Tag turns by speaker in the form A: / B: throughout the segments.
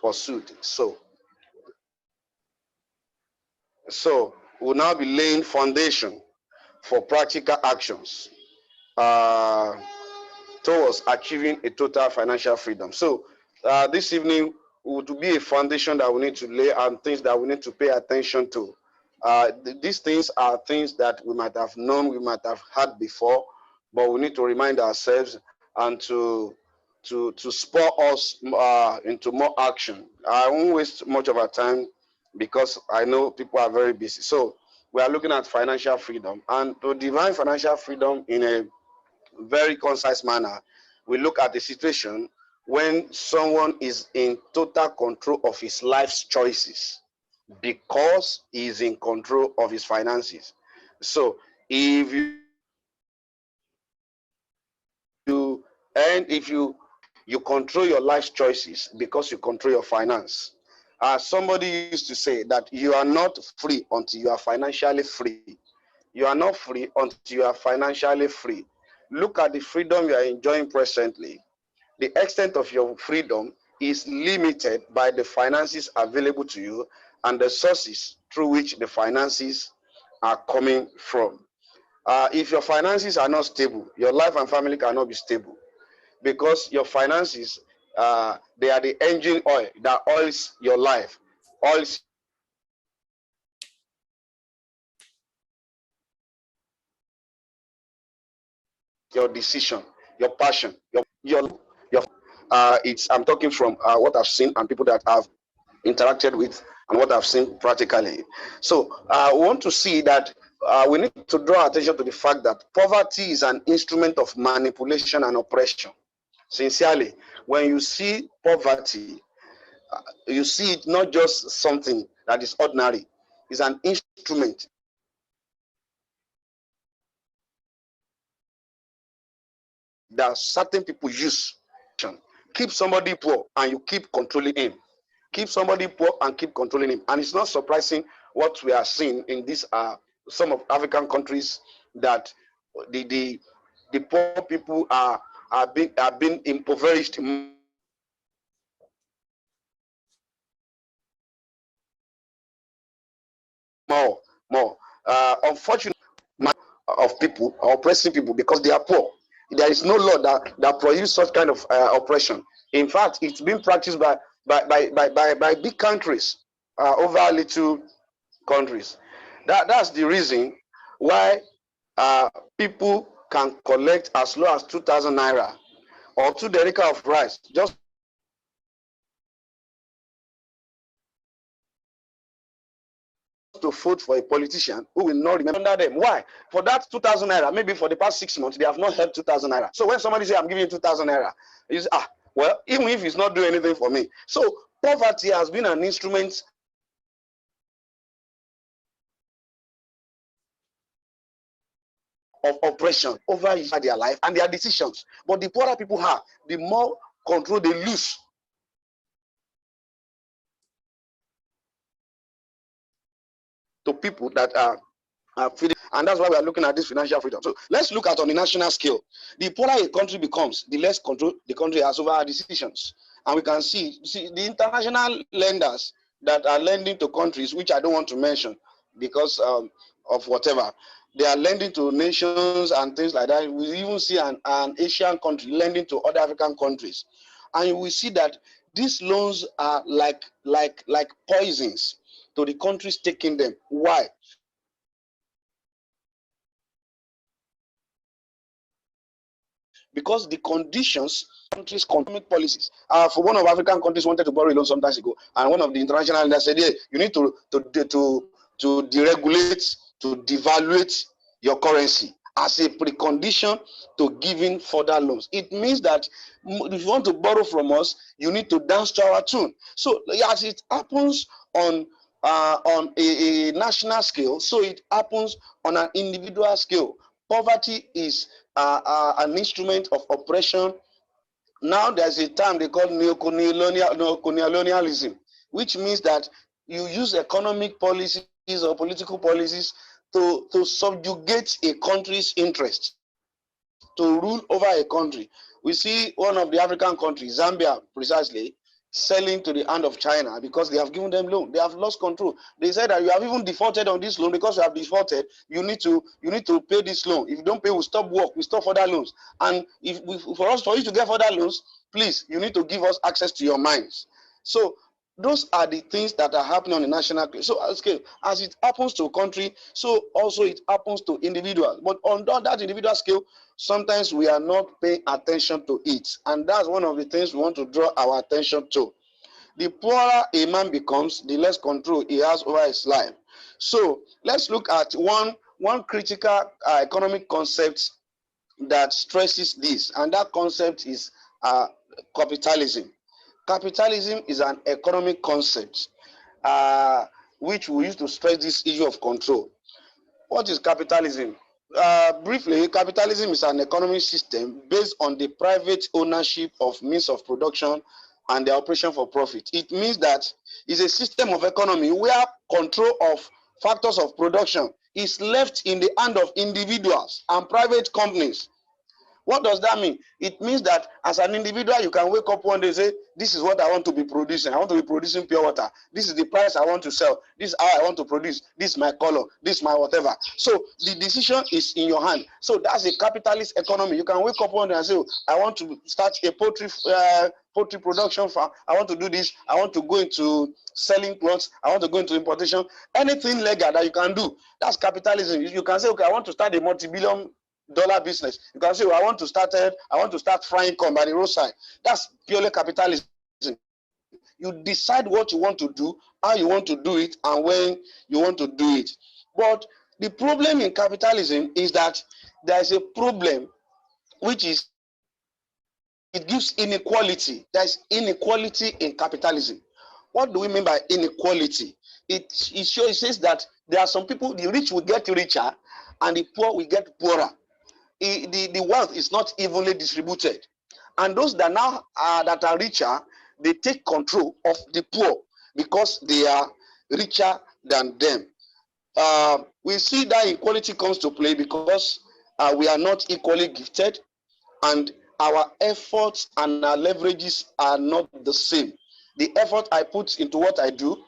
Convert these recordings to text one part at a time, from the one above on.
A: pursued. So we'll now be laying foundation for practical actions towards achieving a total financial freedom. So this evening would be a foundation that we need to lay and things that we need to pay attention to. These things are things that we might have known, we might have had before, but we need to remind ourselves and to spur us into more action. I won't waste much of our time because I know people are very busy. So we are looking at financial freedom, and to define financial freedom in a very concise manner, we look at the situation when someone is in total control of his life's choices because he is in control of his finances. So if you control your life's choices because you control your finance. Somebody used to say that you are not free until you are financially free. You are not free until you are financially free. Look at the freedom you are enjoying presently. The extent of your freedom is limited by the finances available to you and the sources through which the finances are coming from. If your finances are not stable, your life and family cannot be stable, because your finances, they are the engine oil that oils your life, oils your decision, your passion, your I'm talking from what I've seen and people that I've interacted with and what I've seen practically. So we want to see that we need to draw attention to the fact that poverty is an instrument of manipulation and oppression. Sincerely, when you see poverty, you see it not just something that is ordinary. It's an instrument that certain people use. Keep somebody poor and you keep controlling him. Keep somebody poor and keep controlling him. And it's not surprising what we are seeing in these some of African countries, that the poor people are being impoverished more. Unfortunately, of people are oppressing people because they are poor. There is no law that produces such kind of oppression. In fact, it's being practiced by big countries over little countries. That's the reason why people can collect as low as 2,000 naira or 2 derica of rice just to vote for a politician who will not remember them. Why? For that 2,000 naira, maybe for the past 6 months, they have not helped 2,000 naira. So when somebody says, I'm giving you 2,000 naira, you say, well, even if he's not doing anything for me. So poverty has been an instrument of oppression over their life and their decisions. But the poorer people have, the more control they lose. To people that are feeding, and that's why we are looking at this financial freedom. So let's look at on the national scale. The poorer a country becomes, the less control the country has over our decisions. And we can see the international lenders that are lending to countries, which I don't want to mention because of whatever. They are lending to nations and things like that. We even see an Asian country lending to other African countries. And we see that these loans are like poisons to the countries taking them. Why? Because the conditions, countries' economic policies. For one of African countries wanted to borrow a loan some time ago, and one of the international lenders said, "Yeah, you need to deregulate, to devaluate your currency as a precondition to giving further loans." It means that if you want to borrow from us, you need to dance to our tune. So as it happens on a national scale, so it happens on an individual scale. Poverty is an instrument of oppression. Now there's a term they call neocolonialism, which means that you use economic policies or political policies to subjugate a country's interest, to rule over a country. We see one of the African countries, Zambia precisely, selling to the hand of China because they have given them loan. They have lost control. They said that you have even defaulted on this loan. Because you have defaulted, you need to pay this loan. If you don't pay, we stop work, we stop further loans. And for you to get further loans, please, you need to give us access to your mines. So those are the things that are happening on the national scale. As it happens to a country, so also it happens to individuals. But on that individual scale, sometimes we are not paying attention to it. And that's one of the things we want to draw our attention to. The poorer a man becomes, the less control he has over his life. So let's look at one critical economic concept that stresses this, and that concept is capitalism. Capitalism is an economic concept which we use to stress this issue of control. What is capitalism? Briefly, capitalism is an economic system based on the private ownership of means of production and the operation for profit. It means that it's a system of economy where control of factors of production is left in the hand of individuals and private companies. What does that mean? It means that as an individual, you can wake up one day and say, this is what I want to be producing. I want to be producing pure water. This is the price I want to sell. This is how I want to produce. This is my color. This is my whatever. So the decision is in your hand. So that's a capitalist economy. You can wake up one day and say, I want to start a poultry production farm. I want to do this. I want to go into selling clothes. I want to go into importation. Anything legal that you can do. That's capitalism. You can say, okay, I want to start a multi-billion-dollar business. You can say, well, I want to start frying corn by the roadside. That's purely capitalism. You decide what you want to do, how you want to do it, and when you want to do it. But the problem in capitalism is that there is a problem, which is it gives inequality. There is inequality in capitalism. What do we mean by inequality? It says that there are some people, the rich will get richer and the poor will get poorer. The wealth is not evenly distributed. And those that are richer, they take control of the poor because they are richer than them. We see that equality comes to play because we are not equally gifted, and our efforts and our leverages are not the same. The effort I put into what I do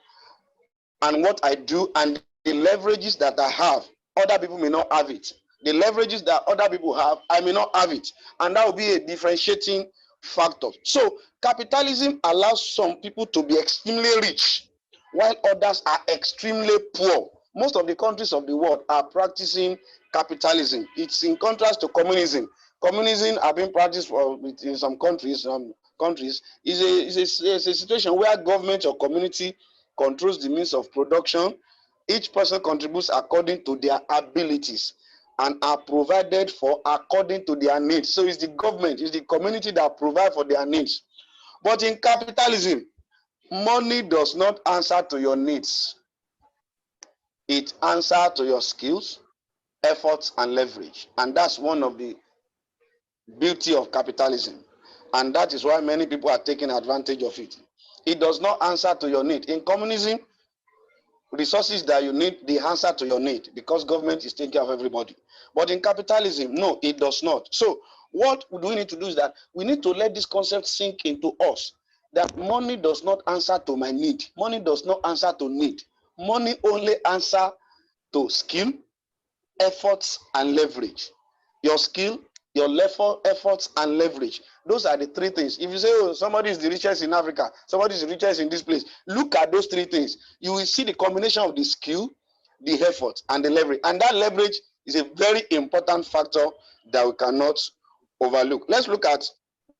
A: and the leverages that I have, other people may not have it. The leverages that other people have, I may not have it. And that will be a differentiating factor. So capitalism allows some people to be extremely rich, while others are extremely poor. Most of the countries of the world are practicing capitalism. It's in contrast to communism. Communism have been practiced in some countries. Is a situation where government or community controls the means of production. Each person contributes according to their abilities and are provided for according to their needs. So it's the government, it's the community that provide for their needs. But in capitalism, money does not answer to your needs. It answers to your skills, efforts, and leverage. And that's one of the beauty of capitalism. And that is why many people are taking advantage of it. It does not answer to your need. In communism, resources that you need, they answer to your need because government is taking care of everybody. But in capitalism, no, it does not. So what do we need to do is that we need to let this concept sink into us, that money does not answer to my need. Money does not answer to need. Money only answer to skill, efforts, and leverage. Your skill, your efforts, and leverage. Those are the three things. If you say, oh, somebody is the richest in Africa, somebody is the richest in this place, look at those three things. You will see the combination of the skill, the effort, and the leverage. And that leverage is a very important factor that we cannot overlook. Let's look at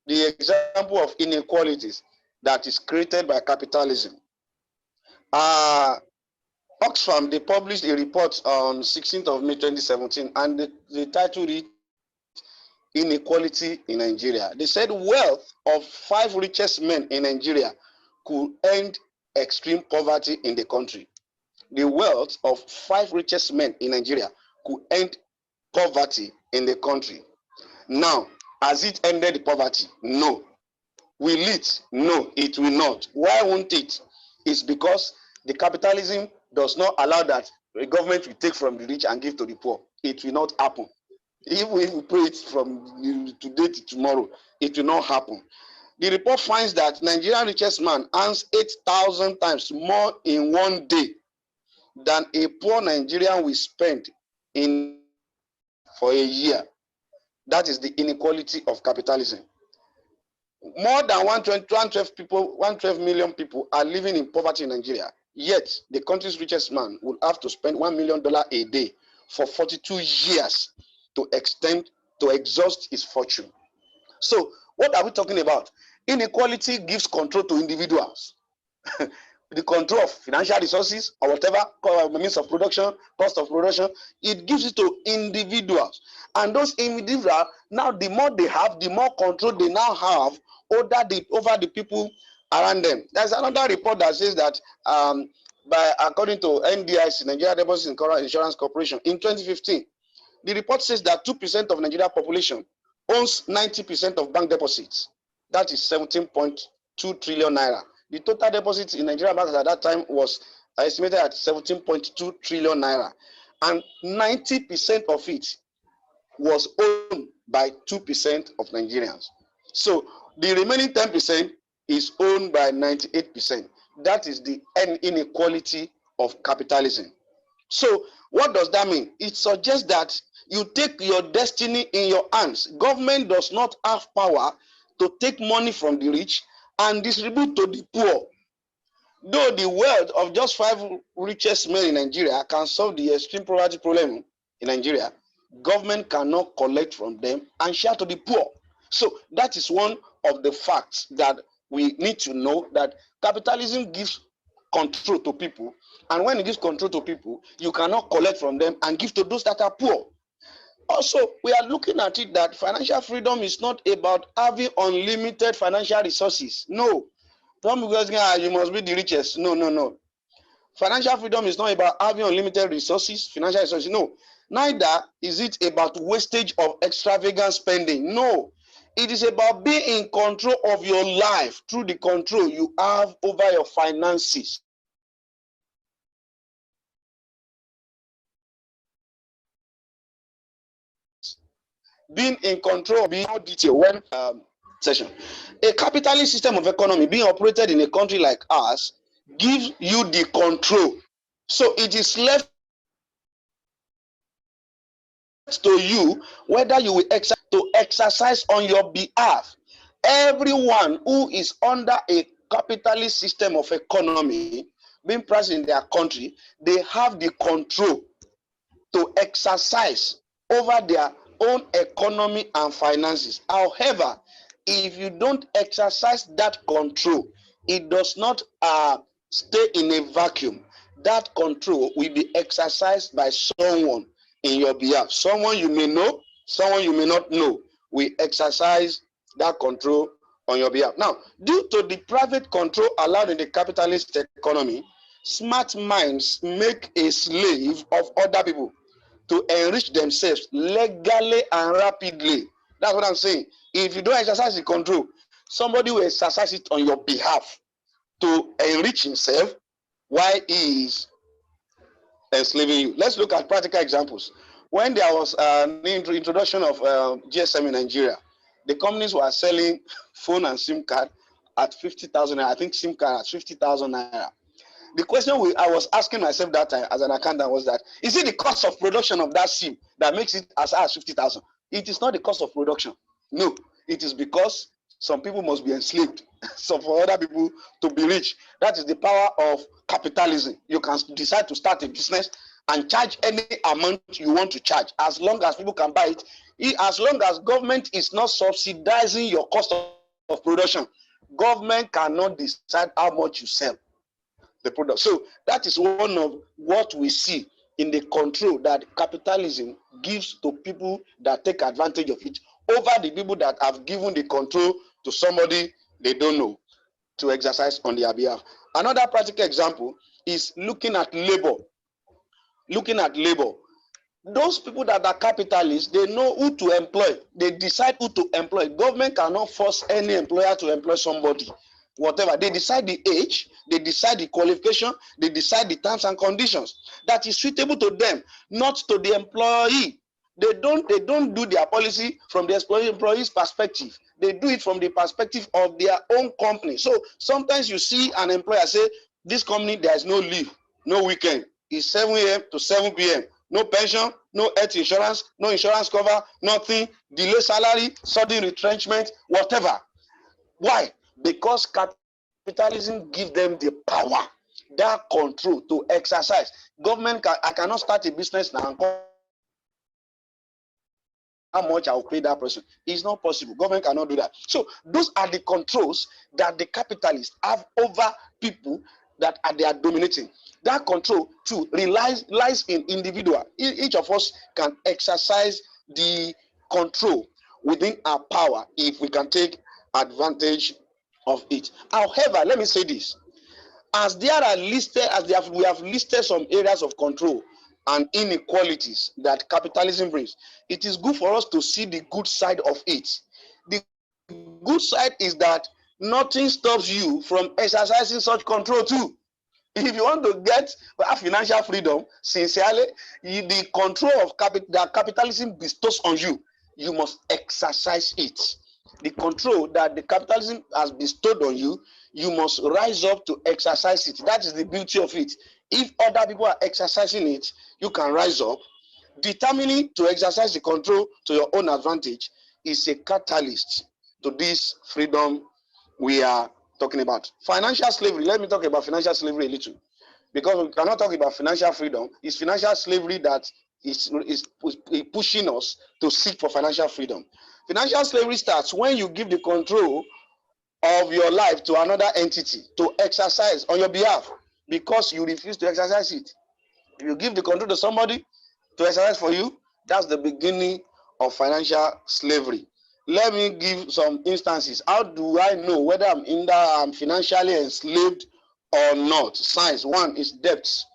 A: the example of inequalities that is created by capitalism. Oxfam, they published a report on 16th of May 2017, and the title read Inequality in Nigeria. They said wealth of 5 richest men in Nigeria could end extreme poverty in the country. The wealth of 5 richest men in Nigeria could end poverty in the country. Now, has it ended the poverty? No. Will it? No, it will not. Why won't it? It's because the capitalism does not allow that the government will take from the rich and give to the poor. It will not happen. If we pray it from today to tomorrow, it will not happen. The report finds that Nigeria's richest man earns 8,000 times more in one day than a poor Nigerian will spend in for a year. That is the inequality of capitalism. More than 112 million people are living in poverty in Nigeria. Yet, the country's richest man will have to spend $1 million a day for 42 years to exhaust his fortune. So, what are we talking about? Inequality gives control to individuals. The control of financial resources or whatever means of production, cost of production, it gives it to individuals. And those individuals, now the more they have, the more control they now have over the people around them. There's another report that says that according to NDIC, Nigeria Deposit Insurance Corporation, in 2015, the report says that 2% of Nigeria population owns 90% of bank deposits. That is 17.2 trillion naira. The total deposits in Nigeria banks at that time was estimated at 17.2 trillion naira. And 90% of it was owned by 2% of Nigerians. So the remaining 10% is owned by 98%. That is the inequality of capitalism. So what does that mean? It suggests that you take your destiny in your hands. Government does not have power to take money from the rich and distribute to the poor. Though the wealth of just 5 richest men in Nigeria can solve the extreme poverty problem in Nigeria, government cannot collect from them and share to the poor. So that is one of the facts that we need to know, that capitalism gives control to people, and when it gives control to people, you cannot collect from them and give to those that are poor. Also, we are looking at it that financial freedom is not about having unlimited financial resources. No. Don't because you must be the richest. No. Financial freedom is not about having unlimited resources, financial resources. No. Neither is it about wastage of extravagant spending. No. It is about being in control of your life through the control you have over your finances. Being in control, being more detail when session. A capitalist system of economy being operated in a country like ours gives you the control. So it is left to you whether you will exercise on your behalf. Everyone who is under a capitalist system of economy being present in their country, they have the control to exercise over their own economy and finances. However, if you don't exercise that control, it does not stay in a vacuum. That control will be exercised by someone in your behalf. Someone you may know, someone you may not know, will exercise that control on your behalf. Now, due to the private control allowed in the capitalist economy, smart minds make a slave of other people to enrich themselves legally and rapidly. That's what I'm saying. If you don't exercise the control, somebody will exercise it on your behalf to enrich himself while he is enslaving you. Let's look at practical examples. When there was an introduction of GSM in Nigeria, the companies were selling phone and SIM card at 50,000 naira. I think SIM card at 50,000 naira. The question I was asking myself that time as an accountant was that, is it the cost of production of that SIM that makes it as high as 50,000? It is not the cost of production. No, it is because some people must be enslaved, so for other people to be rich. That is the power of capitalism. You can decide to start a business and charge any amount you want to charge, as long as people can buy it. As long as government is not subsidizing your cost of production, government cannot decide how much you sell the product. So that is one of what we see in the control that capitalism gives to people that take advantage of it over the people that have given the control to somebody they don't know to exercise on their behalf. Another practical example is looking at labor. Those people that are capitalists, they know who to employ. They decide who to employ. Government cannot force any employer to employ somebody. Whatever. They decide the age, they decide the qualification, they decide the terms and conditions that is suitable to them, not to the employee. They don't do their policy from the employee's perspective. They do it from the perspective of their own company. So sometimes you see an employer say, this company, there is no leave, no weekend. It's 7 a.m. to 7 p.m. No pension, no health insurance, no insurance cover, nothing, delay salary, sudden retrenchment, whatever. Why? Because capitalism gives them the power, that control to exercise. I cannot start a business now and how much I'll pay that person. It's not possible. Government cannot do that. So those are the controls that the capitalists have over people that they are dominating. That control too lies in individual. Each of us can exercise the control within our power if we can take advantage of it. However, let me say this. As there are listed, we have listed some areas of control and inequalities that capitalism brings, it is good for us to see the good side of it. The good side is that nothing stops you from exercising such control too. If you want to get financial freedom, sincerely, the control of that capitalism bestows on you, you must exercise it. The control that the capitalism has bestowed on you, you must rise up to exercise it. That is the beauty of it. If other people are exercising it, you can rise up. Determining to exercise the control to your own advantage is a catalyst to this freedom we are talking about. Financial slavery, let me talk about financial slavery a little, because we cannot talk about financial freedom. It's financial slavery that is pushing us to seek for financial freedom. Financial slavery starts when you give the control of your life to another entity to exercise on your behalf because you refuse to exercise it. If you give the control to somebody to exercise for you, that's the beginning of financial slavery. Let me give some instances. How do I know whether I'm financially enslaved or not? Signs. One is debts.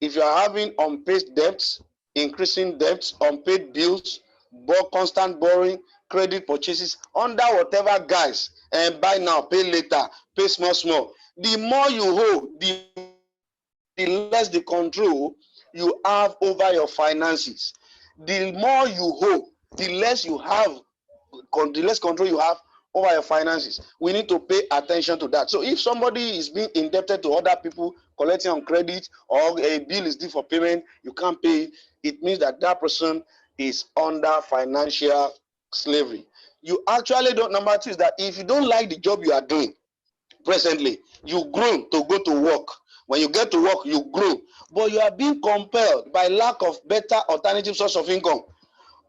A: If you are having unpaid debts, increasing debts, unpaid bills, constant borrowing, credit purchases, under whatever guise, and buy now, pay later, pay small. The more you hold, the less the control you have over your finances. The more you hold, the less control you have over your finances. We need to pay attention to that. So if somebody is being indebted to other people, collecting on credit, or a bill is due for payment, you can't pay, it means that that person is under financial slavery. You actually don't. Number two is that if you don't like the job you are doing presently, you grow to go to work. When you get to work, you grow, but you are being compelled by lack of better alternative source of income,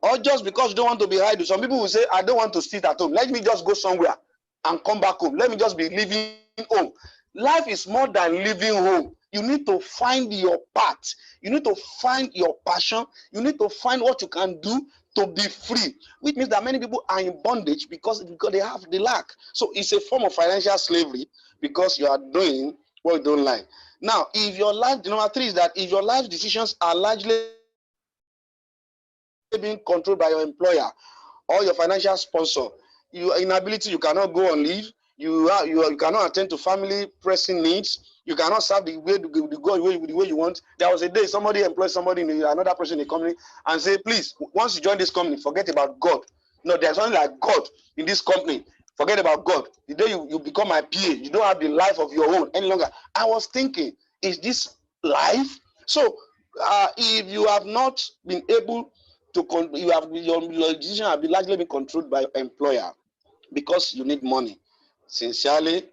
A: or just because you don't want to be idle. Some people will say, I don't want to sit at home. Let me just go somewhere and come back home. Let me just be living home. Life is more than living home. You need to find your path. You need to find your passion. You need to find what you can do to be free, which means that many people are in bondage because they have the lack. So it's a form of financial slavery because you are doing what you don't like. Now, if your life, number three is that if your life decisions are largely being controlled by your employer or your financial sponsor, your inability, you cannot go on leave, you cannot attend to family pressing needs, you cannot serve the way you want. There was a day somebody employed somebody in another person in the company and say, please, once you join this company, forget about God. No, there's only like God in this company. Forget about God. The day you become my PA, you don't have the life of your own any longer. I was thinking, is this life? So if you have not been able to, your decision have been largely been controlled by your employer because you need money. Sincerely,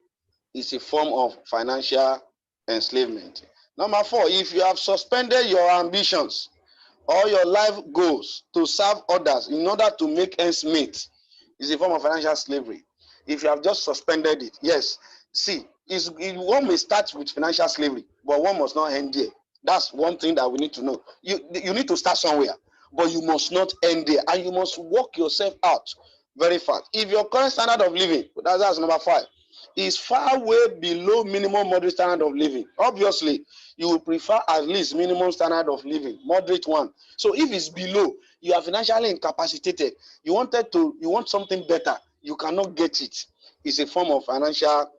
A: it's a form of financial enslavement. Number four, if you have suspended your ambitions or your life goals to serve others in order to make ends meet, it's a form of financial slavery. If you have just suspended it, yes. See, one may start with financial slavery, but one must not end there. That's one thing that we need to know. You need to start somewhere, but you must not end there, and you must work yourself out very fast. If your current standard of living, that's number five, is far way below minimum moderate standard of living, obviously you will prefer at least minimum standard of living, moderate one. So if it's below, you are financially incapacitated, you want something better, you cannot get it. It's a form of financial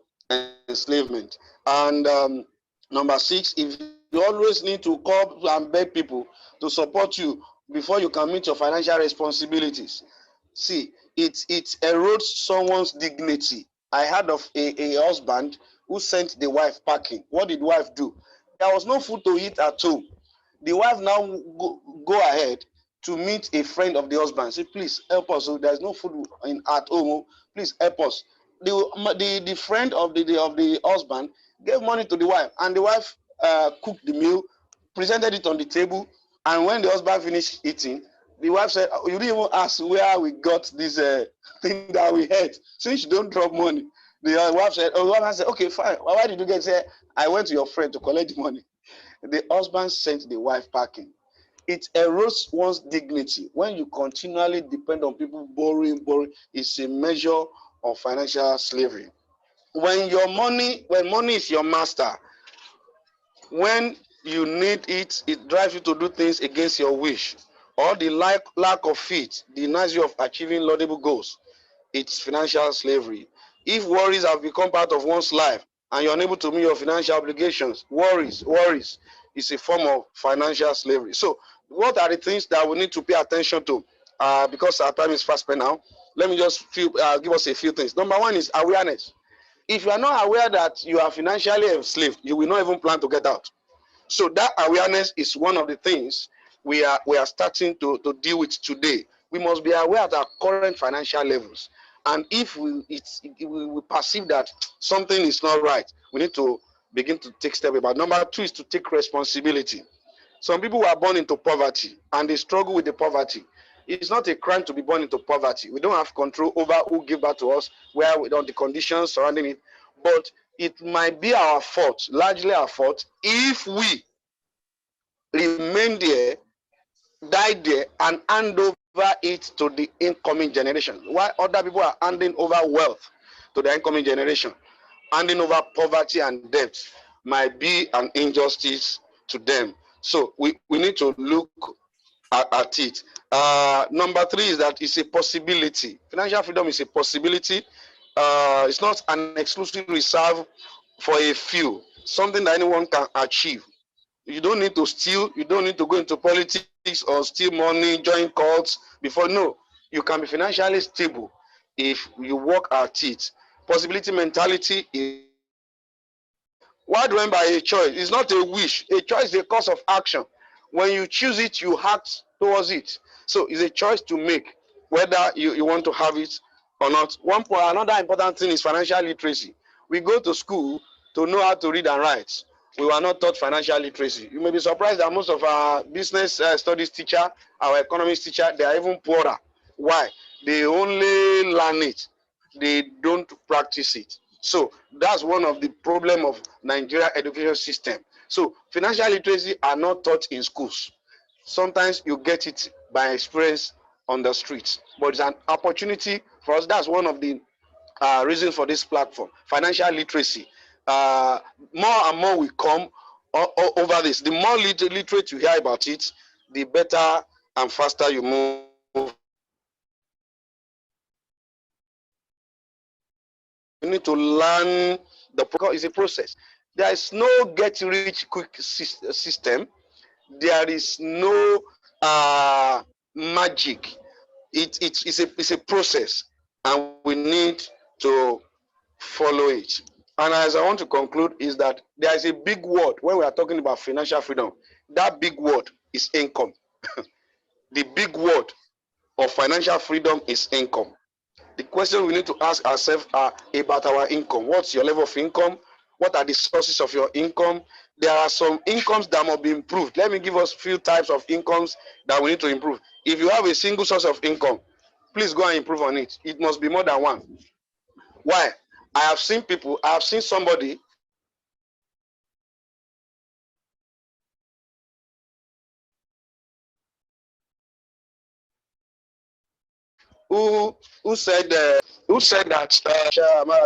A: enslavement. And number six, if you always need to call and beg people to support you before you can meet your financial responsibilities. See, it erodes someone's dignity. I heard of a husband who sent the wife packing. What did the wife do? There was no food to eat at home. The wife now go ahead to meet a friend of the husband. Say, please help us. So there's no food at home. Please help us. The friend of the husband gave money to the wife, and the wife cooked the meal, presented it on the table, and when the husband finished eating, the wife said, oh, you didn't even ask where we got this thing that we had. Since you don't drop money. The wife said, oh, the husband said, okay, fine. Why did you get it? I went to your friend to collect the money. The husband sent the wife packing. It erodes one's dignity. When you continually depend on people borrowing, it's a measure of financial slavery. When money is your master, when you need it, it drives you to do things against your wish, or the lack of faith denies you of achieving laudable goals. It's financial slavery. If worries have become part of one's life and you're unable to meet your financial obligations, worries is a form of financial slavery. So what are the things that we need to pay attention to? Because our time is fast spent now, let me just give us a few things. Number one is awareness. If you are not aware that you are financially enslaved, you will not even plan to get out. So that awareness is one of the things we are starting to deal with today. We must be aware of our current financial levels. And if we perceive that something is not right, we need to begin to take steps about. Number two is to take responsibility. Some people were born into poverty and they struggle with the poverty. It's not a crime to be born into poverty. We don't have control over who gave birth to us, where we don't, the conditions surrounding it. But it might be our fault, largely our fault, if we remain there, die there, and hand over it to the incoming generation. While other people are handing over wealth to the incoming generation, handing over poverty and debt might be an injustice to them. So we need to look at it. Number three is that it's a possibility. Financial freedom is a possibility. It's not an exclusive reserve for a few, something that anyone can achieve. You don't need to steal. You don't need to go into politics or steal money, join cults before. No, you can be financially stable if you work at it. Possibility mentality is what do I mean by a choice? It's not a wish. A choice is a course of action. When you choose it, you act towards it. So it's a choice to make, whether you want to have it or not. Another important thing is financial literacy. We go to school to know how to read and write. We were not taught financial literacy. You may be surprised that most of our business studies teacher, our economics teacher, they are even poorer. Why? They only learn it. They don't practice it. So that's one of the problem of Nigeria education system. So financial literacy are not taught in schools. Sometimes you get it by experience on the streets, but it's an opportunity for us. That's one of the reasons for this platform, financial literacy. More and more will come over this. The more literate you hear about it, the better and faster you move. You need to learn it's a process. There is no get rich quick system. There is no magic. It's a process, and we need to follow it. And as I want to conclude is that there is a big word when we are talking about financial freedom. That big word is income. The big word of financial freedom is income. The question we need to ask ourselves are about our income. What's your level of income? What are the sources of your income? There are some incomes that must be improved. Let me give us a few types of incomes that we need to improve. If you have a single source of income, please go and improve on it. It must be more than one. Why? I have seen somebody who said that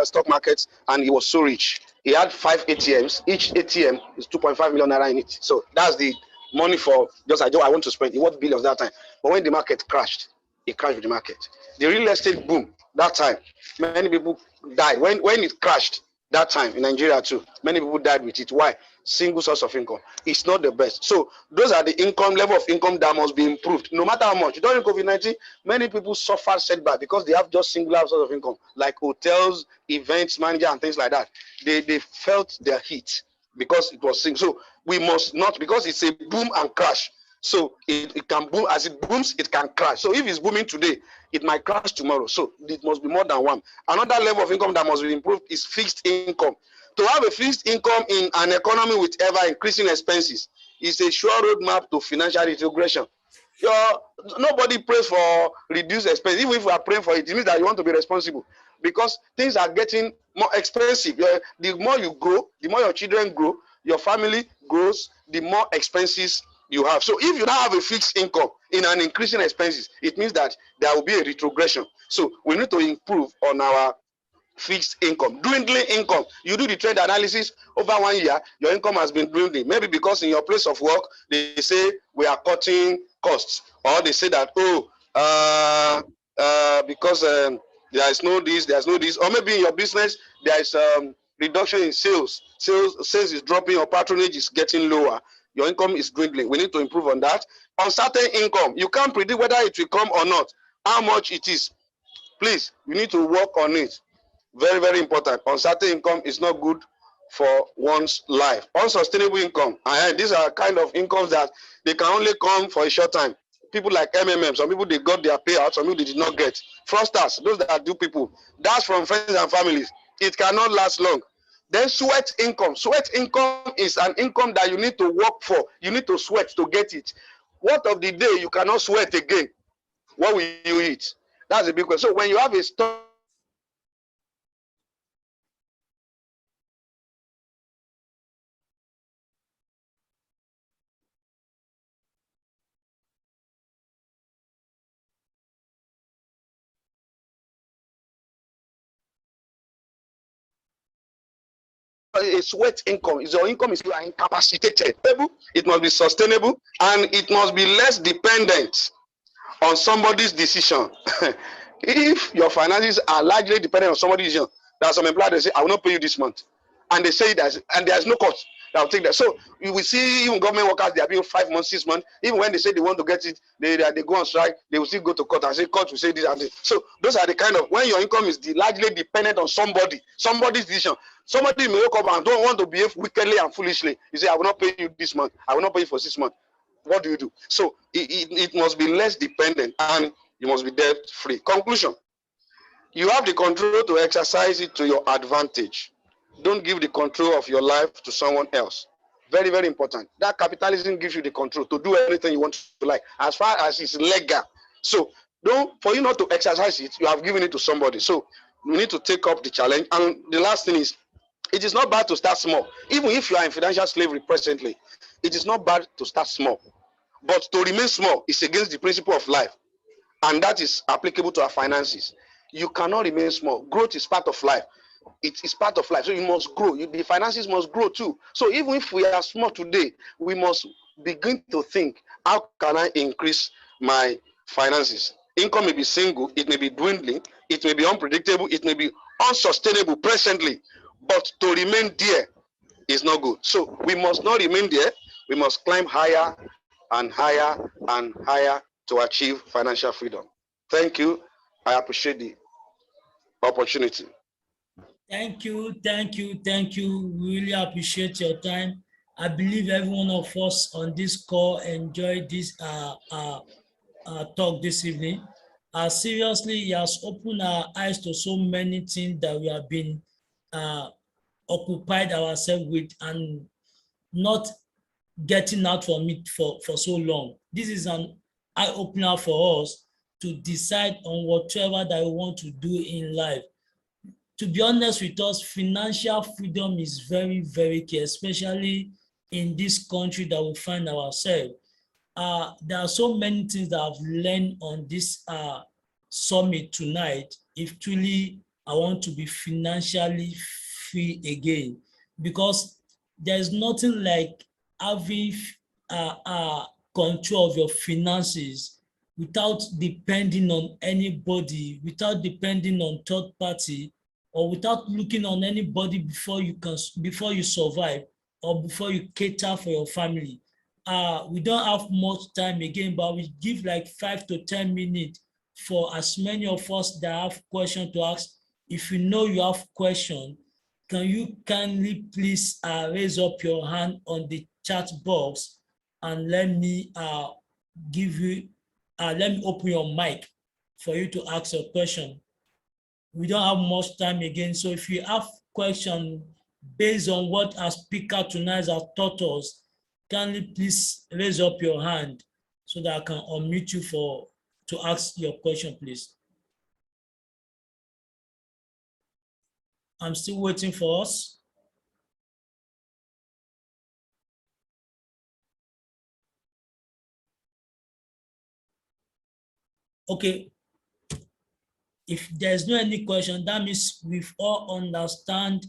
A: stock market, and he was so rich. He had 5 ATMs. Each ATM is 2.5 million naira in it. So that's the money for just I want to spend. He worth billions that time. But when the market crashed, it crashed with the market. The real estate boom that time, many people died. When it crashed, that time in Nigeria too. Many people died with it. Why? Single source of income. It's not the best. So those are the income level of income that must be improved, no matter how much. During COVID-19, many people suffered setback because they have just singular source of income, like hotels, events manager, and things like that. They felt their heat because it was single. So we must not, because it's a boom and crash. So it can boom. As it booms, it can crash. So if it's booming today, it might crash tomorrow. So it must be more than one. Another level of income that must be improved is fixed income. To have a fixed income in an economy with ever increasing expenses is a sure roadmap to financial integration. Nobody prays for reduced expense. Even if we are praying for it, it means that you want to be responsible, because things are getting more expensive. The more you grow, the more your children grow, your family grows, the more expenses you have. So if you now have a fixed income in an increasing expenses, it means that there will be a retrogression. So we need to improve on our fixed income. Dwindling income, you do the trend analysis over 1 year, your income has been dwindling. Maybe because in your place of work they say we are cutting costs, or they say that because there is no this, there's no this, or maybe in your business there is reduction in sales is dropping, or patronage is getting lower, your income is dwindling. We need to improve on that. Uncertain income, you can't predict whether it will come or not, how much it is. Please, you need to work on it. Very, very important. Uncertain income is not good for one's life. Unsustainable income, and these are kind of incomes that they can only come for a short time. People like MMM, some people they got their payout, some people they did not get. Fraudsters, those that do people, that's from friends and families. It cannot last long. Then sweat income. Sweat income is an income that you need to work for. You need to sweat to get it. What of the day you cannot sweat again? What will you eat? That's a big question. So when you have a stock, a sweat income, is your income is you are incapacitated. It must be sustainable, and it must be less dependent on somebody's decision. If your finances are largely dependent on somebody's decision, there are some employers they say, I will not pay you this month. And they say that, and there's no cost that will take that. So you will see even government workers, they are being 5 months, 6 months. Even when they say they want to get it, they go on strike, they will still go to court and say, court will say this and this. So those are the kind of, when your income is largely dependent on somebody's decision. Somebody may wake up and don't want to behave wickedly and foolishly. You say, I will not pay you this month. I will not pay you for 6 months. What do you do? So it must be less dependent, and you must be debt free. Conclusion: you have the control to exercise it to your advantage. Don't give the control of your life to someone else. Very, very important. That capitalism gives you the control to do anything you want to, like, as far as it's legal. So for you not to exercise it, you have given it to somebody. So you need to take up the challenge. And the last thing is, it is not bad to start small. Even if you are in financial slavery presently, it is not bad to start small. But to remain small is against the principle of life. And that is applicable to our finances. You cannot remain small. Growth is part of life. It is part of life. So you must grow. The finances must grow too. So even if we are small today, we must begin to think, how can I increase my finances? Income may be single, it may be dwindling, it may be unpredictable, it may be unsustainable presently, but to remain there is not good. So we must not remain there. We must climb higher and higher and higher to achieve financial freedom. Thank you. I appreciate the opportunity.
B: Thank you, thank you, thank you. We really appreciate your time. I believe every one of us on this call enjoyed this talk this evening. Seriously, it has opened our eyes to so many things that we have been occupied ourselves with and not getting out from it for so long. This is an eye-opener for us to decide on whatever that we want to do in life. To be honest with us, financial freedom is very, very key, especially in this country that we find ourselves. There are so many things that I've learned on this summit tonight. If truly I want to be financially free again, because there's nothing like having control of your finances without depending on anybody, without depending on third party, or without looking on anybody before you survive or before you cater for your family. We don't have much time again, but we give like 5 to 10 minutes for as many of us that have questions to ask. If you know you have question, can you kindly please raise up your hand on the chat box and let me let me open your mic for you to ask your question. We don't have much time again, so if you have question based on what our speaker tonight has taught us, kindly please raise up your hand so that I can unmute you to ask your question, please. I'm still waiting for us. Okay. If there's no any question, that means we've all understand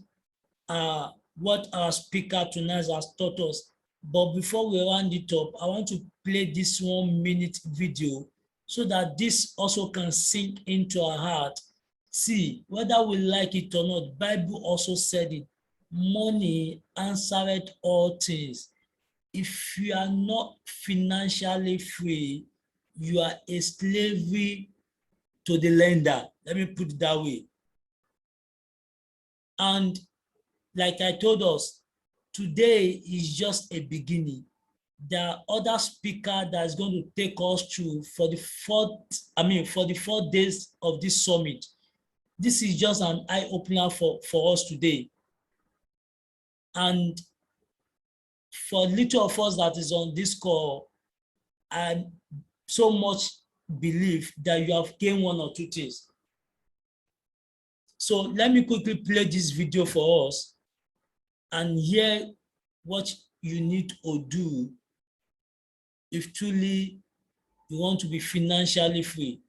B: what our speaker tonight has taught us. But before we round it up, I want to play this 1 minute video so that this also can sink into our heart. See, whether we like it or not, Bible also said it. Money answered all things. If you are not financially free, you are a slavery to the lender. Let me put it that way. And like I told us, today is just a beginning. There are other speaker that's going to take us through for the 4 days of this summit. This is just an eye-opener for us today. And for little of us that is on this call, I so much believe that you have gained 1 or 2 things. So let me quickly play this video for us and hear what you need to do if truly you want to be financially free.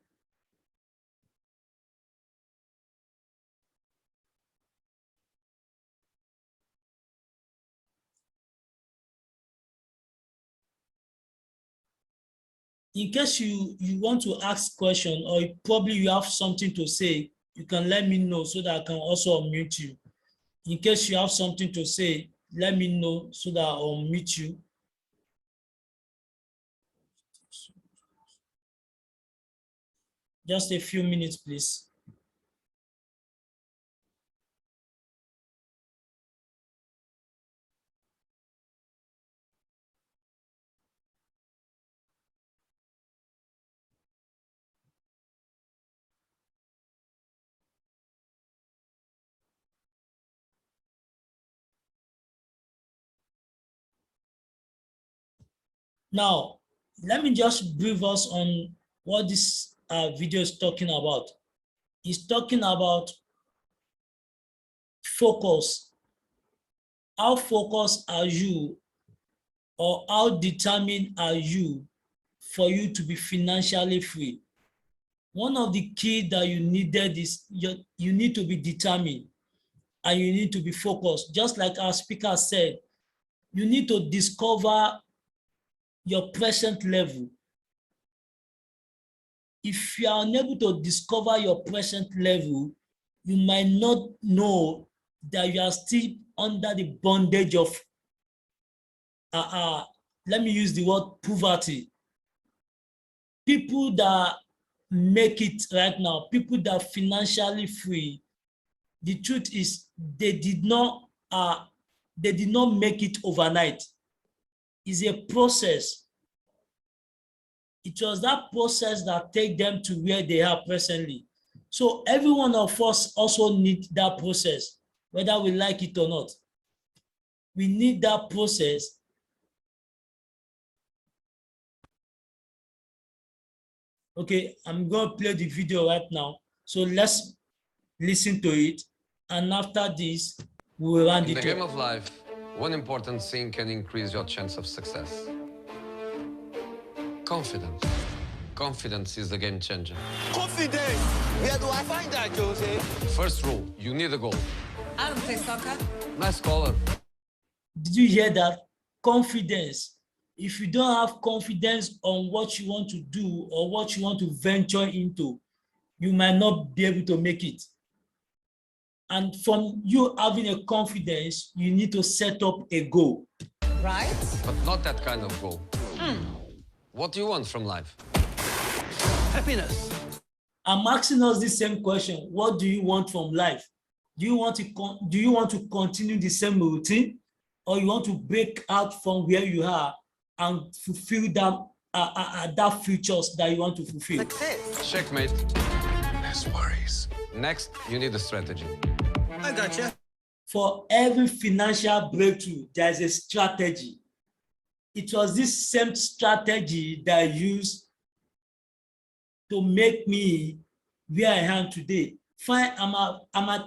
B: In case you want to ask question or probably you have something to say, you can let me know so that I can also unmute you. In case you have something to say, let me know so that I'll unmute you. Just a few minutes, please. Now, let me just brief us on what this video is talking about. It's talking about focus. How focused are you, or how determined are you for you to be financially free? One of the key that you needed is you need to be determined and you need to be focused. Just like our speaker said, you need to discover your present level. If you are unable to discover your present level, you might not know that you are still under the bondage of, let me use the word poverty. People that make it right now, people that are financially free, the truth is they did not make it overnight. It's a process. It was that process that take them to where they are presently. So every one of us also need that process, whether we like it or not. We need that process. Okay, I'm going to play the video right now. So let's listen to it. And after this, we will run it.
C: In the game of life, one important thing can increase your chance of success. Confidence. Confidence is the game changer.
D: Confidence! Where do I find that, Jose?
C: First rule, you need a goal.
E: I don't play soccer.
C: Nice caller.
B: Did you hear that? Confidence. If you don't have confidence on what you want to do or what you want to venture into, you might not be able to make it. And from you having a confidence, you need to set up a goal.
E: Right?
C: But not that kind of goal. What do you want from life?
D: Happiness.
B: I'm asking us the same question. What do you want from life? Do you want to continue the same routine, or you want to break out from where you are and fulfill that futures that you want to fulfill?
E: Success.
C: Checkmate.
D: Less worries.
C: Next, you need a strategy.
D: I gotcha.
B: For every financial breakthrough, there is a strategy. It was this same strategy that I used to make me where I am today. Fine, I might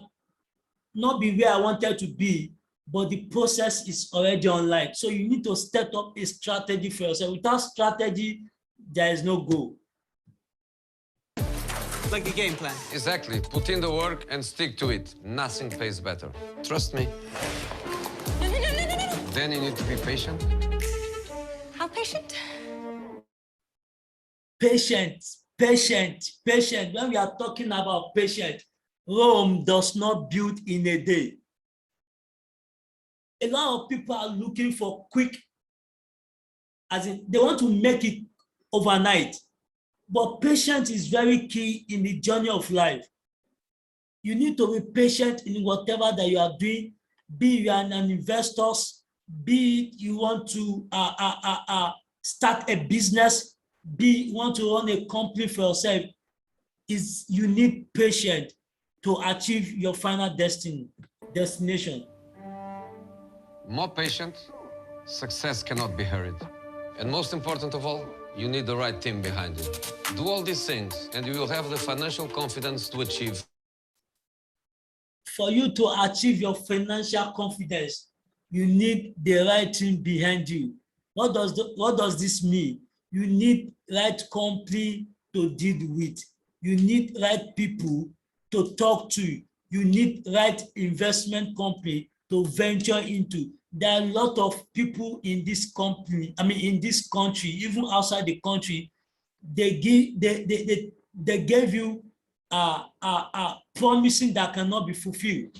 B: not be where I wanted to be, but the process is already online. So you need to set up a strategy for yourself. Without strategy, there is no goal.
D: Like a game plan.
C: Exactly. Put in the work and stick to it. Nothing pays better. Trust me.
E: No.
C: Then you need to be patient.
E: How patient?
B: Patient. When we are talking about patient, Rome does not build in a day. A lot of people are looking for quick, as in they want to make it overnight. But patience is very key in the journey of life. You need to be patient in whatever that you are doing, be you are an investor, be you want to start a business, be you want to run a company for yourself. You need patience to achieve your final destination.
C: More patient, success cannot be hurried. And most important of all, you need the right team behind you. Do all these things, and you will have the financial confidence to achieve.
B: For you to achieve your financial confidence, you need the right team behind you. What does this mean? You need right company to deal with. You need right people to talk to. You need right investment company to venture into. There are a lot of people in this company, in this country, even outside the country, they gave you promising that cannot be fulfilled.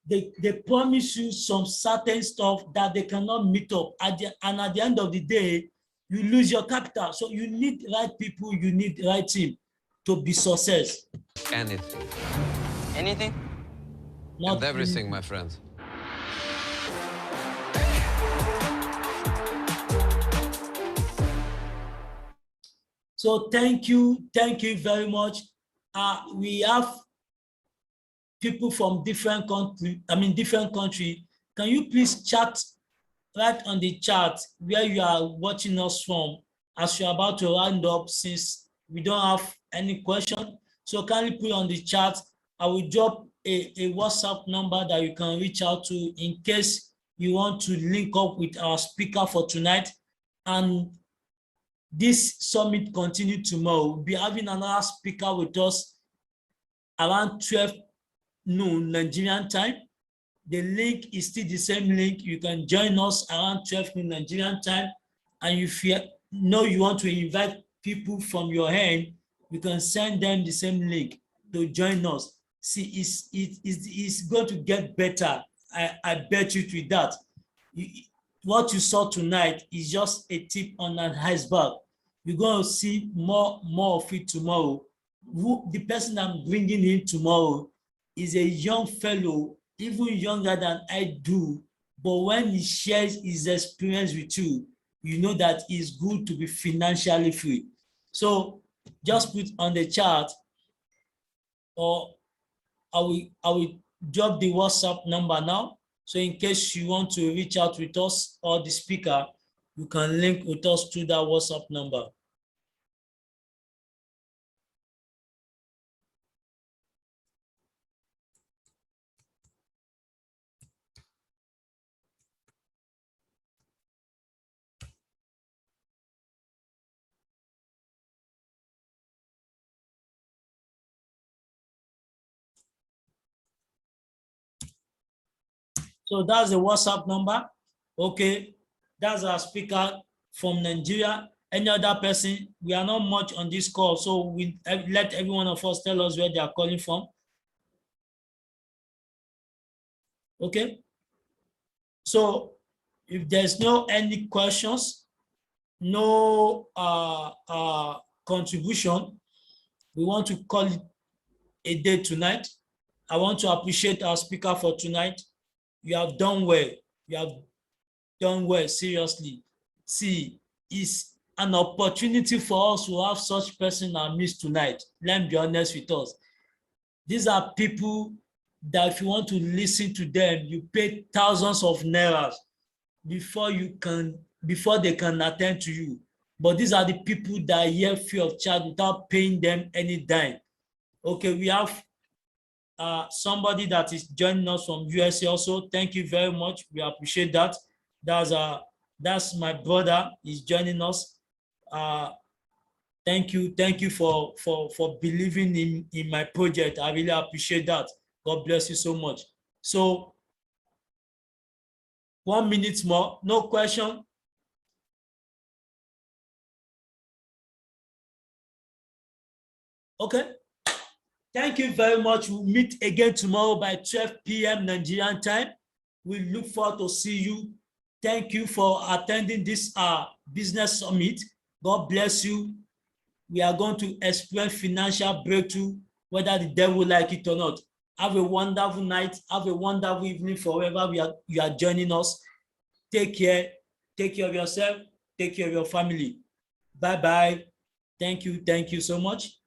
B: They promise you some certain stuff that they cannot meet up, and at the end of the day, you lose your capital. So you need right people, you need right team to be success.
C: Anything.
D: Anything?
B: Not
C: And everything, my friend.
B: So thank you very much. We have people from different country. Can you please chat right on the chat where you are watching us from, as you're about to round up, since we don't have any question? So kindly put on the chat. I will drop a WhatsApp number that you can reach out to in case you want to link up with our speaker for tonight. And this summit continue tomorrow. We'll be having another speaker with us around 12 noon Nigerian time. The link is still the same link. You can join us around 12 noon Nigerian time. And if you know you want to invite people from your end, you can send them the same link to join us. See, it's going to get better. I bet you to that. What you saw tonight is just a tip on an iceberg. You're going to see more of it tomorrow. The person I'm bringing in tomorrow is a young fellow, even younger than I do. But when he shares his experience with you, you know that it's good to be financially free. So just put on the chat, or I will drop the WhatsApp number now. So in case you want to reach out with us or the speaker, you can link with us through that WhatsApp number. So that's the WhatsApp number. Okay, that's our speaker from Nigeria. Any other person? We are not much on this call, so we let every one of us tell us where they are calling from. Okay. So if there's no any questions, no contribution, we want to call it a day tonight. I want to appreciate our speaker for tonight. You have done well. You have done well, seriously. See, it's an opportunity for us to have such person in our midst tonight. Let's be honest with us. These are people that if you want to listen to them, you pay thousands of naira before they can attend to you. But these are the people that are here free of charge without paying them any dime. Okay, we have somebody that is joining us from USA also. Thank you very much. We appreciate that. That's my brother. He's joining us. Thank you for believing in my project. I really appreciate that. God bless you so much. So 1 minute more. No question. Okay. Thank you very much. We'll meet again tomorrow by 12 p.m. Nigerian time. We look forward to see you. Thank you for attending this business summit. God bless you. We are going to experience financial breakthrough, whether the devil like it or not. Have a wonderful night. Have a wonderful evening forever you are joining us. Take care. Take care of yourself. Take care of your family. Bye-bye. Thank you. Thank you so much.